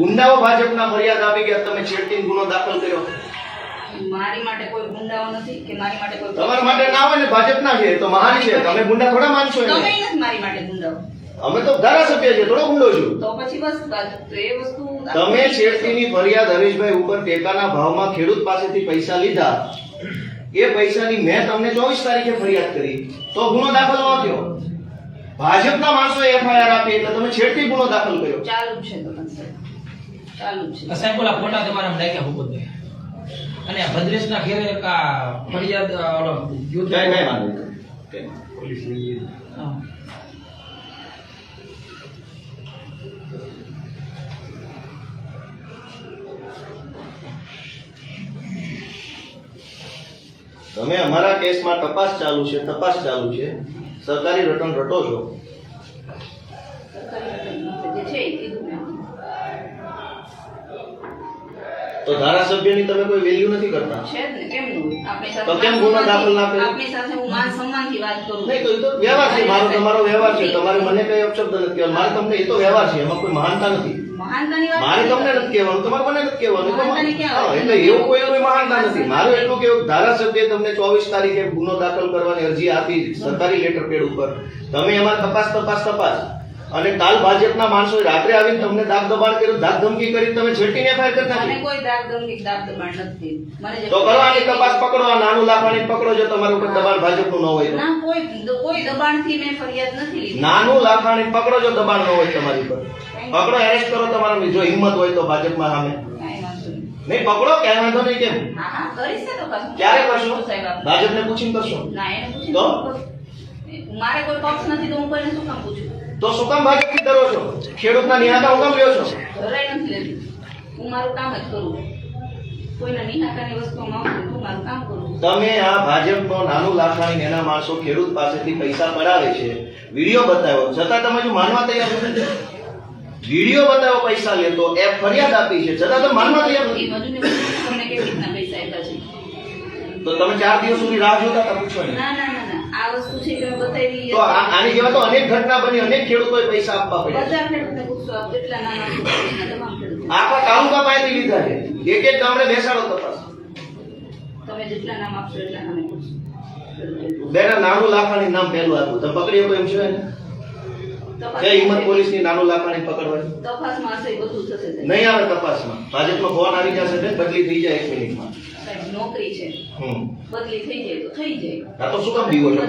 ગુંડાઓ ભાજપના ફરિયાદ આપી કે તમે છેડતીનો ગુનો દાખલ કર્યો? મારી માટે કોઈ ગુંડાઓ નથી કે મારી માટે કોઈ તમારા માટે ના હોય ને, ભાજપના છે તો મહાન છે, તમે ગુંડા થોડા માનશો એને? તમે નથી મારી માટે ગુંડાઓ. અમે તો ધારાસભ્ય છે, થોડો ગુંડો છું. તો પછી બસ તો એ વસ્તુ તમે છેડતીની ફરિયાદ હરીશભાઈ ઉપર ટેકાના ભાવમાં ખેડૂત પાસેથી પૈસા લીધા, એ પૈસાની મેં તમને 24 તારીખે ફરિયાદ કરી તો ગુનો દાખલ ન થયો. ભાજપના માણસોએ એફઆઈઆર આપી એટલે તમે છેડતી ગુનો દાખલ કર્યો. ચાલુ જ છે તો સાહેબ, ચાલુ જ છે. સાહેબ ઓલા ફોટા તમારા નાખ્યા હુકુમભાઈ અને આ ભદ્રેશના ઘેરે એક આ ફરિયાદ ઓલો યુદ્ધ કઈ વાંધો નહીં. પોલીસ લઈ હા. તમે અમારા કેસમાં તપાસ ચાલુ છે, સરકારી રટણ રટો છો. જે છે એ કીધું મેં. તો ધારાસભ્યની તમે કોઈ વેલ્યુ નથી કરતા. છે જ ને, કેમ ન હોય? આપણી સાથે તો કેમ ગુનો દાખલ ના કર્યો? આપણી સાથે હું માન સન્માનથી વાત કરું. નહીં તો એ તો વ્યવહાર છે, મારો તમારો વ્યવહાર છે. તમારે મને કઈ અપશબ્દ નથી કહેવાનો, મારે તમને એ તો વ્યવહાર છે, એમાં કોઈ મહાનતા નથી. મહાનતાની વાત મારે નથી. તમને નથી કહેવાનું, તમારે મને નથી કહેવાનું. મહાનતાની ક્યાં હા, વાત? એટલે એવું કોઈ મહાનતા નથી. મારું એટલું કેવું, ધારાસભ્ય તમને 24 તારીખે ગુનો દાખલ કરવાની અરજી આપી સરકારી લેટર પેડ ઉપર, તમે એમાં તપાસ અને કાલ ભાજપના માણસોએ રાત્રે આવીને તમને દાગ દબાણ કર્યું, ધાક ધમકી કરી, તમે છેટીને એફઆઈઆર કરી મને નાખી. કોઈ દાગ દબાણ નથી. મને જે તો કરો આની તપાસ, પકડો આ નાનું લાફાણી પકડો, જો તમારા ઉપર દબાણ ભાજપનું ન હોય તો. ના, કોઈ દબાણથી મેં ફરિયાદ નથી લીધી. નાનું લાફાણી પકડો, જો દબાણ ન હોય તમારી પર પકડો, એરેસ્ટ કરો તમારા, જો હિંમત હોય તો ભાજપમાં સામે. કાંઈ વાંધો નહીં. નહીં પકડો, ક્યાંય વાંધો નહીં. કેમ હા, કરીશ ને તપાસ. ક્યારે કરશો? સાહેબ આપણે. ભાજપને પૂછીને કરશો? ના, એને પૂછીને તો? શું કરું? મારે કોઈ પક્ષ નથી તો હું કોઈને શું કામ પૂછું? તો શું કામ ભાજપથી ડરો છો? ખેડૂતના નિહાકા હું કામ લ્યો છો? જરાય નથી લેતી. હું મારું કામ જ કરું. કોઈના નિહાકાની વસ્તુમાં આવું છું, હું મારું કામ કરું છું. તમે આ ભાજપનો નાનું લાફાણી એના માણસો ખેડૂત પાસેથી પૈસા પડાવે છે, વિડીયો બતાવ્યો, છતાં તમે જો માનવા તૈયાર નથી. વિડીયો બતાવ્યો પૈસા લેતો, એ ફરિયાદ આપી છે, છતાં તમે માનવા તૈયાર એ નથી. મજૂરને પૂછો તમને કેવી રીતના પૈસા આપ્યા છે. તો તમે 4 દિવસ સુધી રાહ જોતા હતા, પૂછો ને. ના. આ વસ્તુ છે કે મેં બતાવી. તો આની જેવા તો અનેક ઘટના બની, અનેક ખેડૂતોએ પૈસા આપવા પડ્યા. બધા ખેડૂતને પૂછો, આપ જેટલા નાના ખેડૂતોના તમામ ખેડૂતો. આખા તાલુકા પાસેથી લીધા છે, એક ગામડે બેસાડો તપાસ. તમે જેટલા નામ આપશો એટલા નામે પૂછો. બેના નાનું લાફાણી નામ પહેલું હતું, તમે પકડી શકો એમ છે ને? કે હિંમત પોલીસની નાનું લાફાણી પકડવાની તપાસમાં હશે, બધું થશે સાહેબ. નહીં આવે. તપાસમાં ભાજપનો ફોન આવી જશે, બદલી થઈ જાય 1 મિનિટમાં. સાહેબ નોકરી છે, બદલી થઈ જાય તો થઈ જાય. આ તો શું કામ બીવો છો?